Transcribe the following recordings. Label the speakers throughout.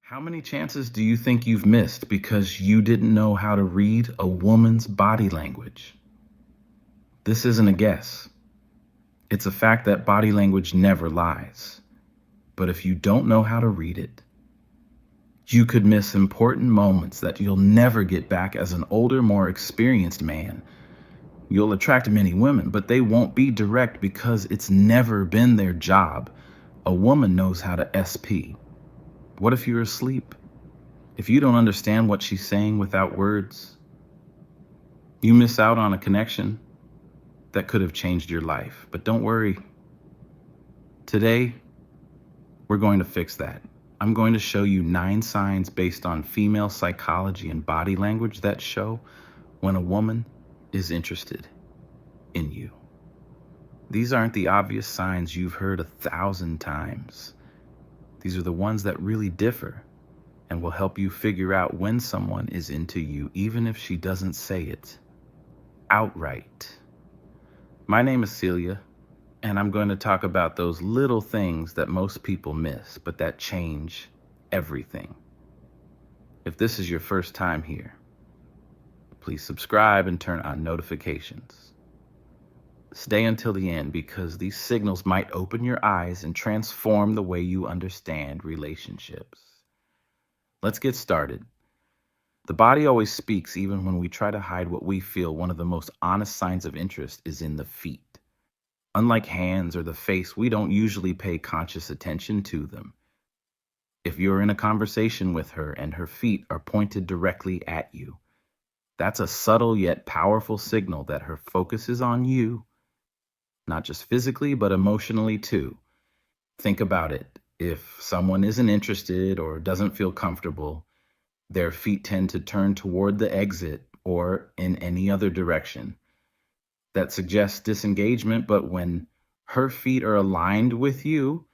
Speaker 1: How many chances do you think you've missed because you didn't know how to read a woman's body language? This isn't a guess. It's a fact that body language never lies. But if you don't know how to read it, you could miss important moments that you'll never get back as an older, more experienced man. You'll attract many women, but they won't be direct because it's never been their job. A woman knows how to SP. What if you're asleep? If you don't understand what she's saying without words, you miss out on a connection that could have changed your life. But don't worry. Today, we're going to fix that. I'm going to show you 9 signs based on female psychology and body language that show when a woman is interested in you. These aren't the obvious signs you've heard 1,000 times. These are the ones that really differ and will help you figure out when someone is into you, even if she doesn't say it outright. My name is Celia, and I'm going to talk about those little things that most people miss, but that change everything. If this is your first time here, please subscribe and turn on notifications. Stay until the end because these signals might open your eyes and transform the way you understand relationships. Let's get started. The body always speaks even when we try to hide what we feel. One of the most honest signs of interest is in the feet. Unlike hands or the face, we don't usually pay conscious attention to them. If you're in a conversation with her and her feet are pointed directly at you, that's a subtle yet powerful signal that her focus is on you, not just physically, but emotionally too. Think about it. If someone isn't interested or doesn't feel comfortable, their feet tend to turn toward the exit or in any other direction. That suggests disengagement, but when her feet are aligned with you,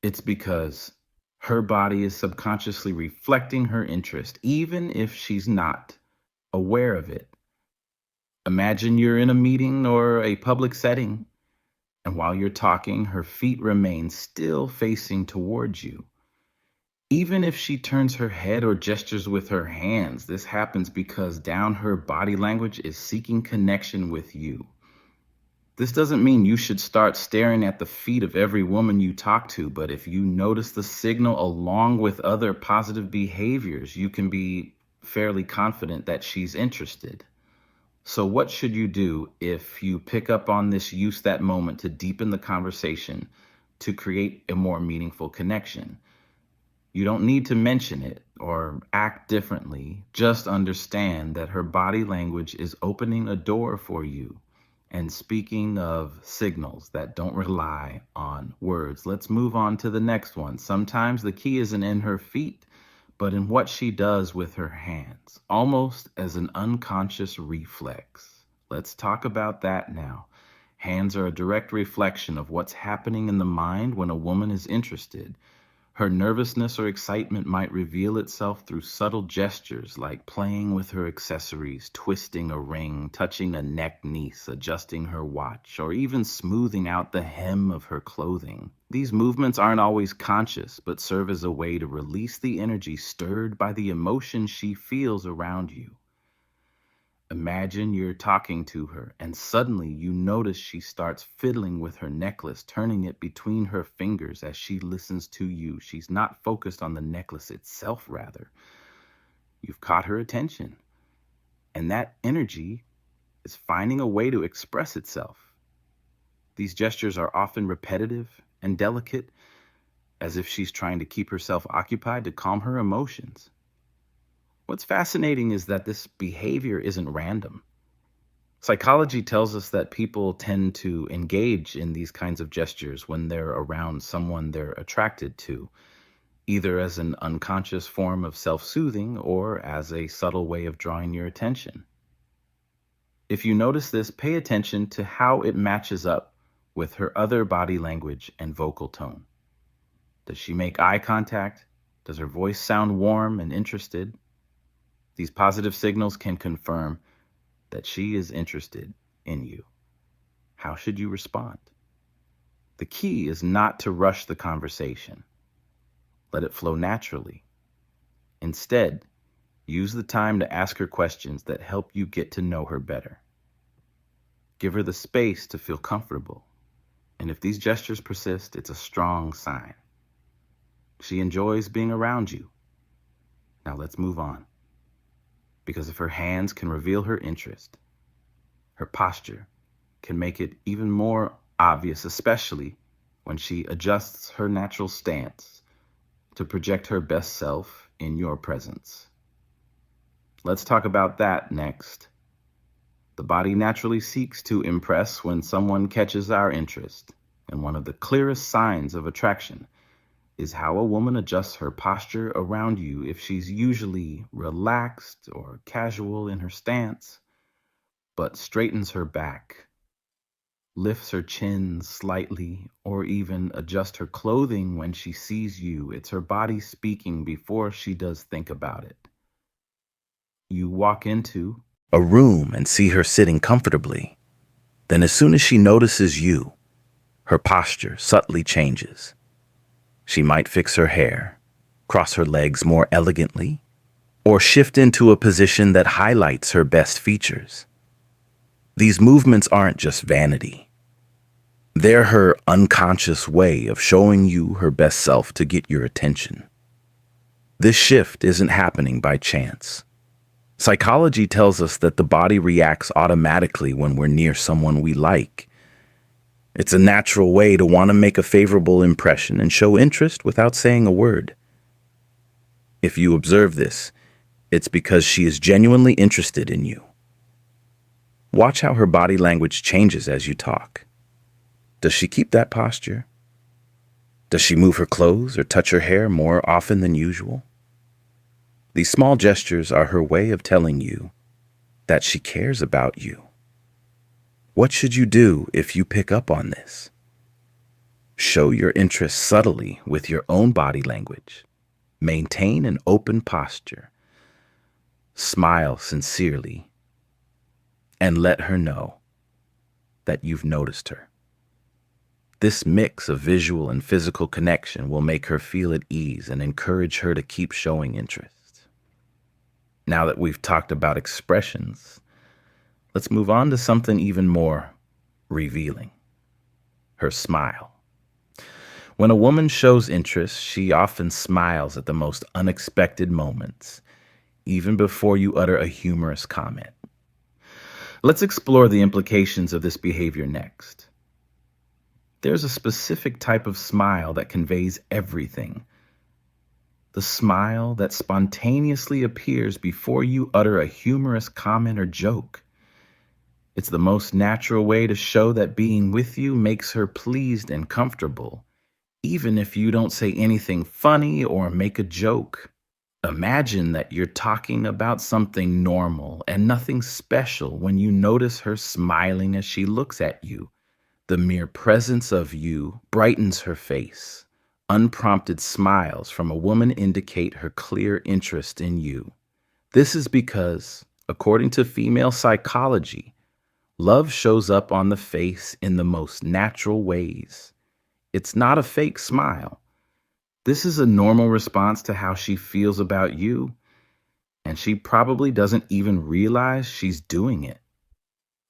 Speaker 1: it's because her body is subconsciously reflecting her interest, even if she's not aware of it. Imagine you're in a meeting or a public setting, and while you're talking, her feet remain still facing towards you. Even if she turns her head or gestures with her hands, this happens because her body language is seeking connection with you. This doesn't mean you should start staring at the feet of every woman you talk to, but if you notice the signal along with other positive behaviors, you can be fairly confident that she's interested. So what should you do if you pick up on this? Use that moment to deepen the conversation to create a more meaningful connection. You don't need to mention it or act differently. Just understand that her body language is opening a door for you. And speaking of signals that don't rely on words, let's move on to the next one. Sometimes the key isn't in her feet, but in what she does with her hands, almost as an unconscious reflex. Let's talk about that now. Hands are a direct reflection of what's happening in the mind when a woman is interested. Her nervousness or excitement might reveal itself through subtle gestures like playing with her accessories, twisting a ring, touching a neck niece, adjusting her watch, or even smoothing out the hem of her clothing. These movements aren't always conscious, but serve as a way to release the energy stirred by the emotion she feels around you. Imagine you're talking to her, and suddenly you notice she starts fiddling with her necklace, turning it between her fingers as she listens to you. She's not focused on the necklace itself, rather. You've caught her attention, and that energy is finding a way to express itself. These gestures are often repetitive and delicate, as if she's trying to keep herself occupied to calm her emotions. What's fascinating is that this behavior isn't random. Psychology tells us that people tend to engage in these kinds of gestures when they're around someone they're attracted to, either as an unconscious form of self-soothing or as a subtle way of drawing your attention. If you notice this, pay attention to how it matches up with her other body language and vocal tone. Does she make eye contact? Does her voice sound warm and interested? These positive signals can confirm that she is interested in you. How should you respond? The key is not to rush the conversation. Let it flow naturally. Instead, use the time to ask her questions that help you get to know her better. Give her the space to feel comfortable. And if these gestures persist, it's a strong sign. She enjoys being around you. Now let's move on. Because if her hands can reveal her interest, her posture can make it even more obvious, especially when she adjusts her natural stance to project her best self in your presence. Let's talk about that next. The body naturally seeks to impress when someone catches our interest, and one of the clearest signs of attraction is how a woman adjusts her posture around you. If she's usually relaxed or casual in her stance, but straightens her back, lifts her chin slightly, or even adjusts her clothing when she sees you, it's her body speaking before she does think about it. You walk into a room and see her sitting comfortably. Then as soon as she notices you, her posture subtly changes. She might fix her hair, cross her legs more elegantly, or shift into a position that highlights her best features. These movements aren't just vanity. They're her unconscious way of showing you her best self to get your attention. This shift isn't happening by chance. Psychology tells us that the body reacts automatically when we're near someone we like. It's a natural way to want to make a favorable impression and show interest without saying a word. If you observe this, it's because she is genuinely interested in you. Watch how her body language changes as you talk. Does she keep that posture? Does she move her clothes or touch her hair more often than usual? These small gestures are her way of telling you that she cares about you. What should you do if you pick up on this? Show your interest subtly with your own body language. Maintain an open posture. Smile sincerely. And let her know that you've noticed her. This mix of visual and physical connection will make her feel at ease and encourage her to keep showing interest. Now that we've talked about expressions, let's move on to something even more revealing. Her smile. When a woman shows interest, she often smiles at the most unexpected moments, even before you utter a humorous comment. Let's explore the implications of this behavior next. There's a specific type of smile that conveys everything. The smile that spontaneously appears before you utter a humorous comment or joke. It's the most natural way to show that being with you makes her pleased and comfortable, even if you don't say anything funny or make a joke. Imagine that you're talking about something normal and nothing special when you notice her smiling as she looks at you. The mere presence of you brightens her face. Unprompted smiles from a woman indicate her clear interest in you. This is because, according to female psychology, love shows up on the face in the most natural ways. It's not a fake smile. This is a normal response to how she feels about you, and she probably doesn't even realize she's doing it.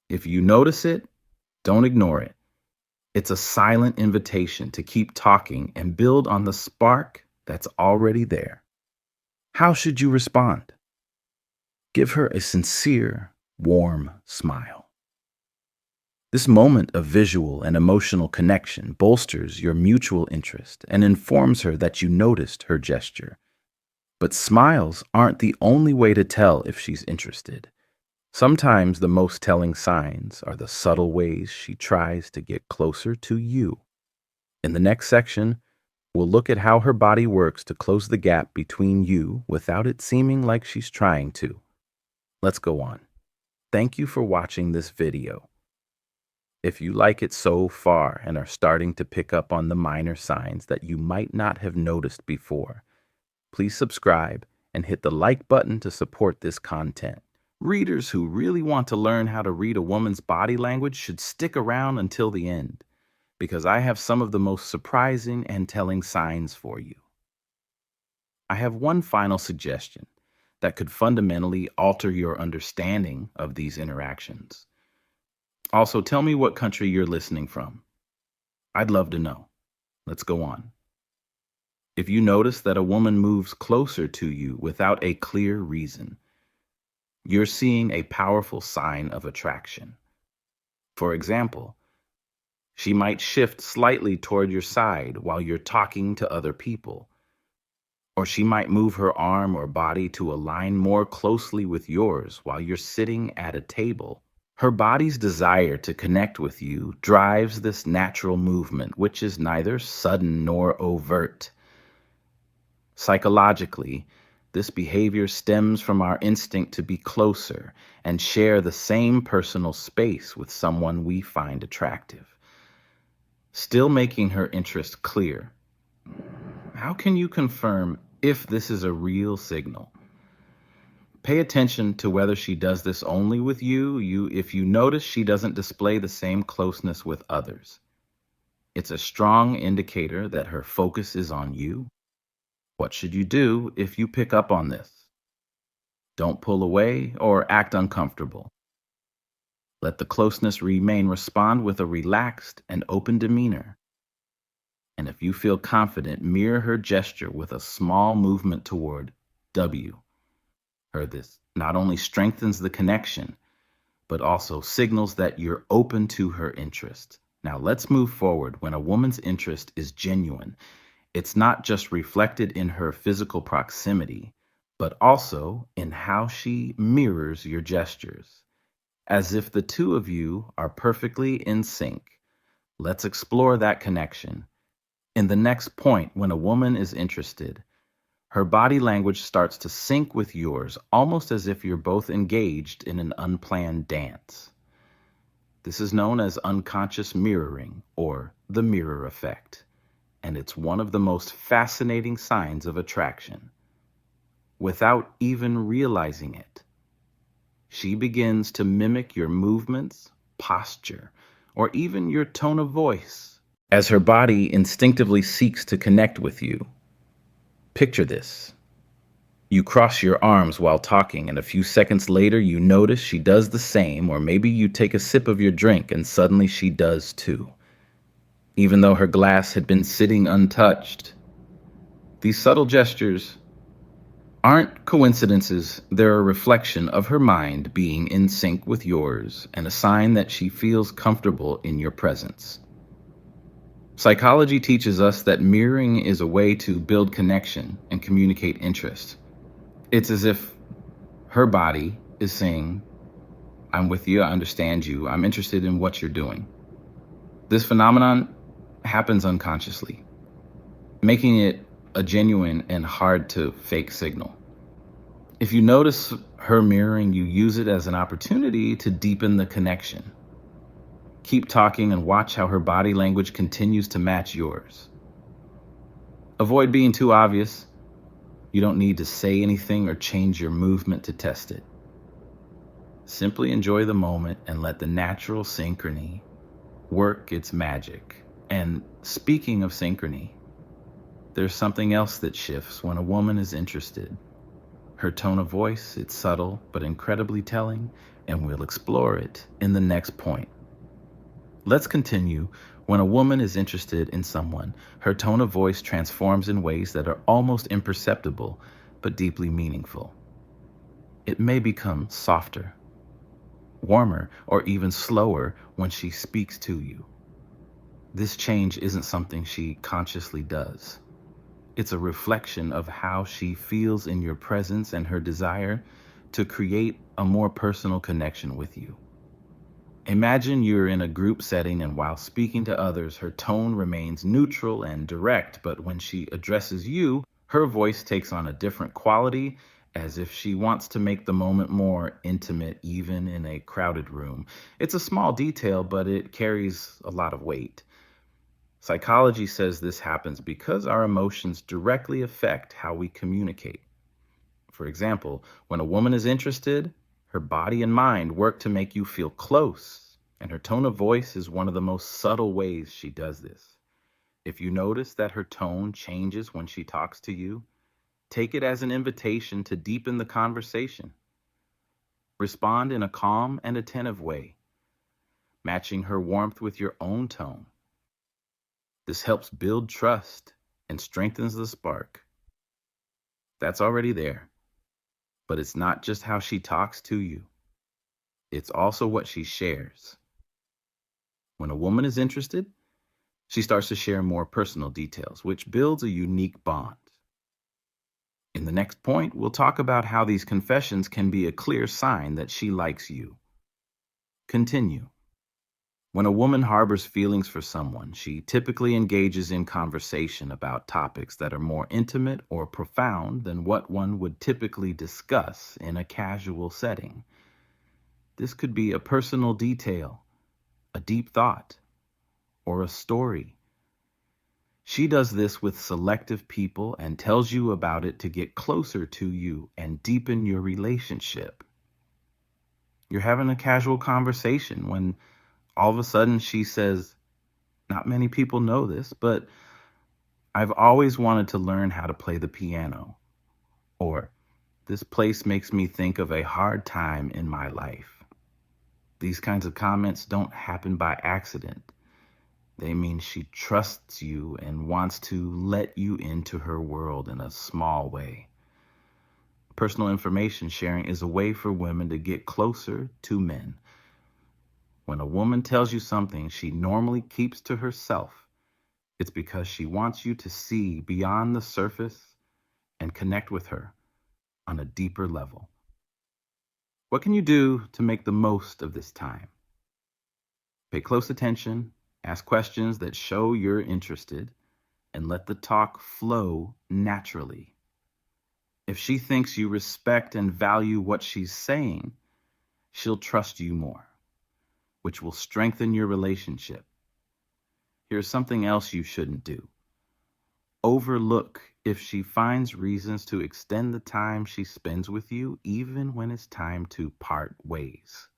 Speaker 1: If you notice it, don't ignore it. It's a silent invitation to keep talking and build on the spark that's already there. How should you respond? Give her a sincere, warm smile. This moment of visual and emotional connection bolsters your mutual interest and informs her that you noticed her gesture. But smiles aren't the only way to tell if she's interested. Sometimes the most telling signs are the subtle ways she tries to get closer to you. In the next section, we'll look at how her body works to close the gap between you without it seeming like she's trying to. Let's go on. Thank you for watching this video. If you like it so far and are starting to pick up on the minor signs that you might not have noticed before, please subscribe and hit the like button to support this content. Readers who really want to learn how to read a woman's body language should stick around until the end, because I have some of the most surprising and telling signs for you. I have one final suggestion that could fundamentally alter your understanding of these interactions. Also, tell me what country you're listening from. I'd love to know. Let's go on. If you notice that a woman moves closer to you without a clear reason, you're seeing a powerful sign of attraction. For example, she might shift slightly toward your side while you're talking to other people, or she might move her arm or body to align more closely with yours while you're sitting at a table. Her body's desire to connect with you drives this natural movement, which is neither sudden nor overt. Psychologically, this behavior stems from our instinct to be closer and share the same personal space with someone we find attractive. Still making her interest clear. How can you confirm if this is a real signal? Pay attention to whether she does this only with you if you notice she doesn't display the same closeness with others. It's a strong indicator that her focus is on you. What should you do if you pick up on this? Don't pull away or act uncomfortable. Let the closeness remain. Respond with a relaxed and open demeanor. And if you feel confident, mirror her gesture with a small movement toward W. This not only strengthens the connection, but also signals that you're open to her interest. Now let's move forward. When a woman's interest is genuine, it's not just reflected in her physical proximity, but also in how she mirrors your gestures, as if the two of you are perfectly in sync. Let's explore that connection. In the next point, when a woman is interested, her body language starts to sync with yours, almost as if you're both engaged in an unplanned dance. This is known as unconscious mirroring, or the mirror effect, and it's one of the most fascinating signs of attraction. Without even realizing it, she begins to mimic your movements, posture, or even your tone of voice, as her body instinctively seeks to connect with you. Picture this. You cross your arms while talking, and a few seconds later you notice she does the same, or maybe you take a sip of your drink and suddenly she does too, even though her glass had been sitting untouched. These subtle gestures aren't coincidences. They're a reflection of her mind being in sync with yours and a sign that she feels comfortable in your presence. Psychology teaches us that mirroring is a way to build connection and communicate interest. It's as if her body is saying, I'm with you, I understand you, I'm interested in what you're doing. This phenomenon happens unconsciously, making it a genuine and hard to fake signal. If you notice her mirroring, you use it as an opportunity to deepen the connection. Keep talking and watch how her body language continues to match yours. Avoid being too obvious. You don't need to say anything or change your movement to test it. Simply enjoy the moment and let the natural synchrony work its magic. And speaking of synchrony, there's something else that shifts when a woman is interested. Her tone of voice, it's subtle but incredibly telling, and we'll explore it in the next point. Let's continue. When a woman is interested in someone, her tone of voice transforms in ways that are almost imperceptible, but deeply meaningful. It may become softer, warmer, or even slower when she speaks to you. This change isn't something she consciously does. It's a reflection of how she feels in your presence and her desire to create a more personal connection with you. Imagine you're in a group setting, and while speaking to others, her tone remains neutral and direct, but when she addresses you, her voice takes on a different quality, as if she wants to make the moment more intimate, even in a crowded room. It's a small detail, but it carries a lot of weight. Psychology says this happens because our emotions directly affect how we communicate. For example, when a woman is interested, her body and mind work to make you feel close, and her tone of voice is one of the most subtle ways she does this. If you notice that her tone changes when she talks to you, Take it as an invitation to deepen the conversation. Respond in a calm and attentive way, matching her warmth with your own tone. This helps build trust and strengthens the spark. That's already there, but it's not just how she talks to you. It's also what she shares. When a woman is interested, she starts to share more personal details, which builds a unique bond. In the next point, we'll talk about how these confessions can be a clear sign that she likes you. Continue. When a woman harbors feelings for someone, she typically engages in conversation about topics that are more intimate or profound than what one would typically discuss in a casual setting. This could be a personal detail, a deep thought, or a story. She does this with selective people and tells you about it to get closer to you and deepen your relationship. You're having a casual conversation when all of a sudden she says, "Not many people know this, but I've always wanted to learn how to play the piano." Or, "This place makes me think of a hard time in my life." These kinds of comments don't happen by accident. They mean she trusts you and wants to let you into her world in a small way. Personal information sharing is a way for women to get closer to men. When a woman tells you something she normally keeps to herself, it's because she wants you to see beyond the surface and connect with her on a deeper level. What can you do to make the most of this time? Pay close attention, ask questions that show you're interested, and let the talk flow naturally. If she thinks you respect and value what she's saying, she'll trust you more, which will strengthen your relationship. Here's something else you shouldn't do. Overlook if she finds reasons to extend the time she spends with you, even when it's time to part ways.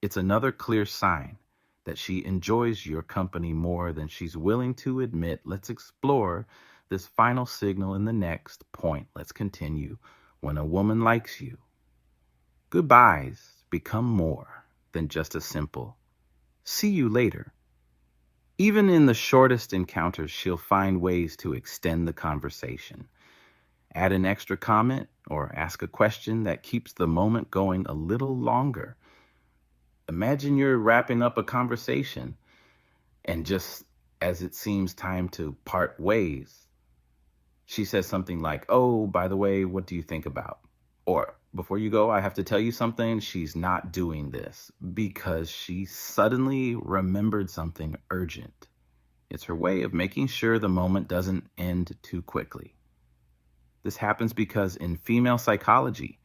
Speaker 1: It's another clear sign that she enjoys your company more than she's willing to admit. Let's explore this final signal in the next point. Let's continue. When a woman likes you, goodbyes become more than just a simple "see you later." Even in the shortest encounters, she'll find ways to extend the conversation. Add an extra comment or ask a question that keeps the moment going a little longer. Imagine you're wrapping up a conversation, and just as it seems time to part ways, she says something like, "Oh, by the way, what do you think about?" Or, "Before you go, I have to tell you something. She's not doing this," because she suddenly remembered something urgent. It's her way of making sure the moment doesn't end too quickly. This happens because in female psychology,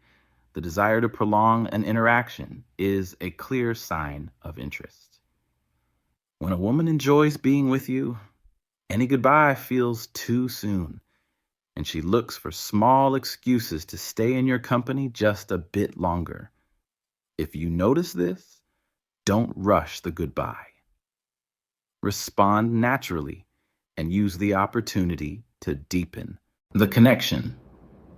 Speaker 1: the desire to prolong an interaction is a clear sign of interest. When a woman enjoys being with you, any goodbye feels too soon, and she looks for small excuses to stay in your company just a bit longer. If you notice this, don't rush the goodbye. Respond naturally and use the opportunity to deepen the connection.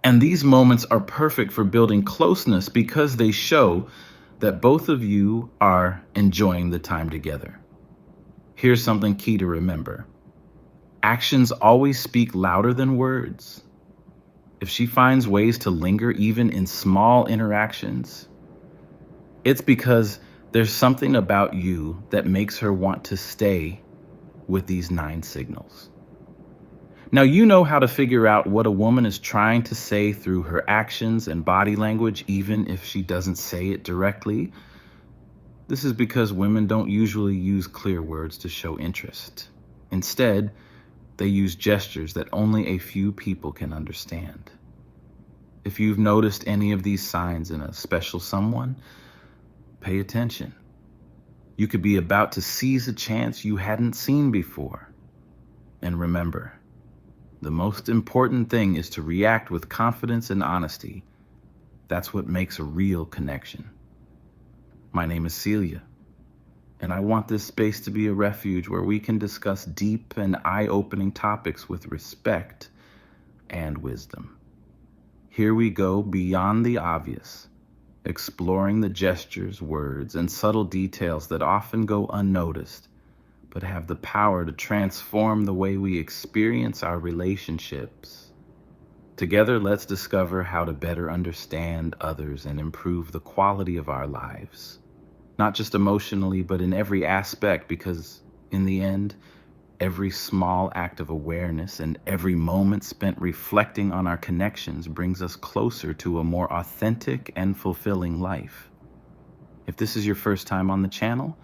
Speaker 1: And these moments are perfect for building closeness because they show that both of you are enjoying the time together. Here's something key to remember. Actions always speak louder than words. If she finds ways to linger even in small interactions, it's because there's something about you that makes her want to stay with these 9 signals. Now, you know how to figure out what a woman is trying to say through her actions and body language, even if she doesn't say it directly. This is because women don't usually use clear words to show interest. Instead, they use gestures that only a few people can understand. If you've noticed any of these signs in a special someone, pay attention. You could be about to seize a chance you hadn't seen before. And remember, the most important thing is to react with confidence and honesty. That's what makes a real connection. My name is Celia, and I want this space to be a refuge where we can discuss deep and eye-opening topics with respect, and wisdom. Here we go beyond the obvious, exploring the gestures, words, and subtle details that often go unnoticed, but have the power to transform the way we experience our relationships. Together, let's discover how to better understand others and improve the quality of our lives. Not just emotionally, but in every aspect, because in the end, every small act of awareness and every moment spent reflecting on our connections brings us closer to a more authentic and fulfilling life. If this is your first time on the channel,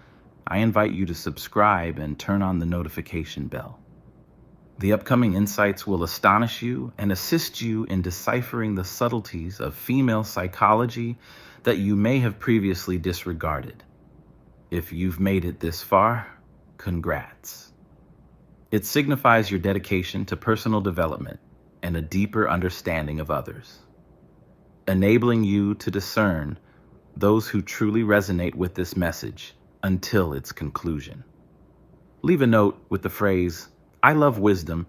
Speaker 1: I invite you to subscribe and turn on the notification bell. The upcoming insights will astonish you and assist you in deciphering the subtleties of female psychology that you may have previously disregarded. If you've made it this far, congrats. It signifies your dedication to personal development and a deeper understanding of others, enabling you to discern those who truly resonate with this message until its conclusion. Leave a note with the phrase, "I love wisdom,"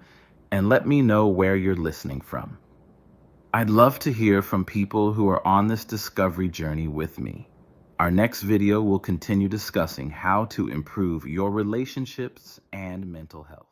Speaker 1: and let me know where you're listening from. I'd love to hear from people who are on this discovery journey with me. Our next video will continue discussing how to improve your relationships and mental health.